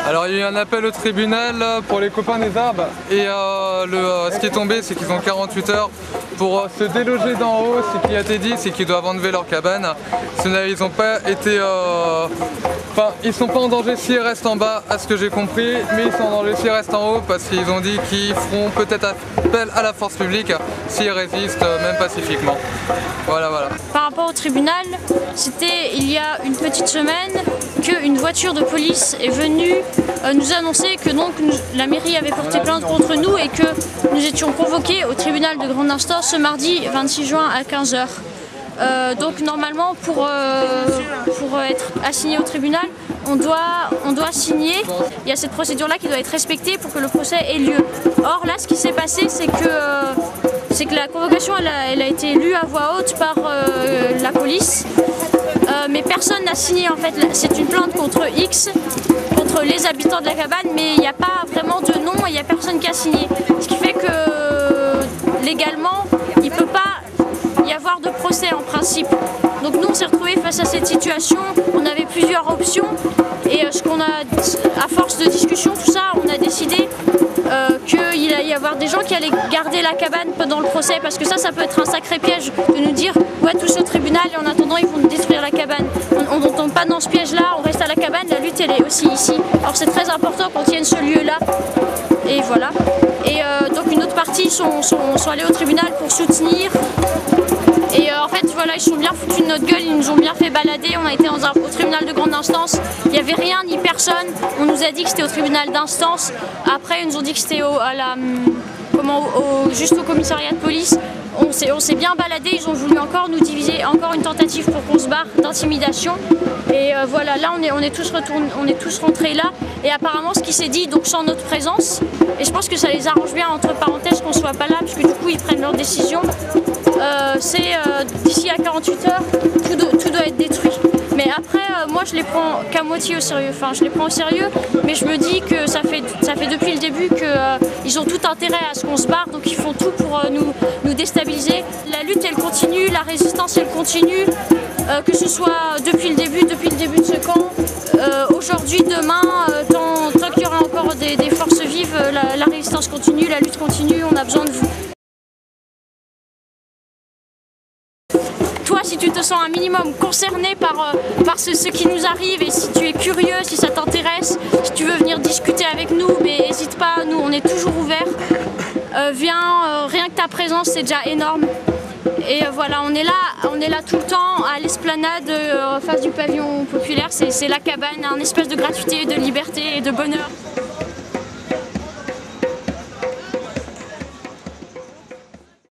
Alors il y a eu un appel au tribunal pour les copains des arbres et ce qui est tombé c'est qu'ils ont 48 heures pour se déloger d'en haut. Ce qui a été dit c'est qu'ils doivent enlever leur cabane. Ils n'ont pas été... Enfin, ils sont pas en danger s'ils restent en bas, à ce que j'ai compris, mais ils sont en danger s'ils restent en haut parce qu'ils ont dit qu'ils feront peut-être appel à la force publique s'ils résistent, même pacifiquement. Voilà. Par rapport au tribunal, c'était il y a une petite semaine qu'une voiture de police est venue nous annoncer que donc la mairie avait porté plainte contre nous et que nous étions convoqués au tribunal de grande instance ce mardi 26 juin à 15 h. Donc normalement pour être assigné au tribunal, on doit signer. Il y a cette procédure là qui doit être respectée pour que le procès ait lieu. Or là ce qui s'est passé c'est que la convocation elle a été lue à voix haute par la police, mais personne n'a signé en fait. C'est une plainte contre X, contre les habitants de la cabane, mais il n'y a pas vraiment de nom et il n'y a personne qui a signé. Ce qui fait que légalement il ne peut pas y avoir de procès en principe. Donc nous on s'est retrouvés face à cette situation, on avait plusieurs options et à force de discussion tout ça, on a décidé qu'il allait y avoir des gens qui allaient garder la cabane pendant le procès, parce que ça peut être un sacré piège de nous dire ouais tous au tribunal et en attendant ils vont nous détruire la cabane. On ne tombe pas dans ce piège là, on reste à la cabane, la lutte elle est aussi ici. Alors c'est très important qu'on tienne ce lieu là et voilà. Et donc une autre partie sont allés au tribunal pour soutenir. Et en fait voilà, ils sont bien foutus de notre gueule, ils nous ont bien fait balader. On a été au tribunal de grande instance, il n'y avait rien ni personne. On nous a dit que c'était au tribunal d'instance. Après ils nous ont dit que c'était juste au commissariat de police. On s'est bien baladé, ils ont voulu encore nous diviser, encore une tentative pour qu'on se barre d'intimidation. Et voilà, là on est tous rentrés là. Et apparemment ce qui s'est dit, donc sans notre présence, et je pense que ça les arrange bien entre parenthèses qu'on soit pas là, parce que du coup ils prennent leur décision, c'est d'ici à 48 heures, tout doit être détruit. Mais après, moi je les prends qu'à moitié au sérieux, enfin je les prends au sérieux, mais je me dis que ça fait depuis le début qu'ils ont tout intérêt à ce qu'on se barre, donc ils font tout pour nous déstabiliser. La lutte elle continue, la résistance elle continue, que ce soit depuis le début de ce camp, aujourd'hui, demain, tant qu'il y aura encore des forces vives, la résistance continue, la lutte continue, on a besoin de vous. Toi, si tu te sens un minimum concerné par ce qui nous arrive et si tu es curieux, si ça t'intéresse, si tu veux venir discuter avec nous, mais n'hésite pas, nous on est toujours ouverts. Viens, rien que ta présence c'est déjà énorme. Et voilà, on est là tout le temps à l'esplanade en face du pavillon populaire, c'est la cabane, un espèce de gratuité, de liberté et de bonheur.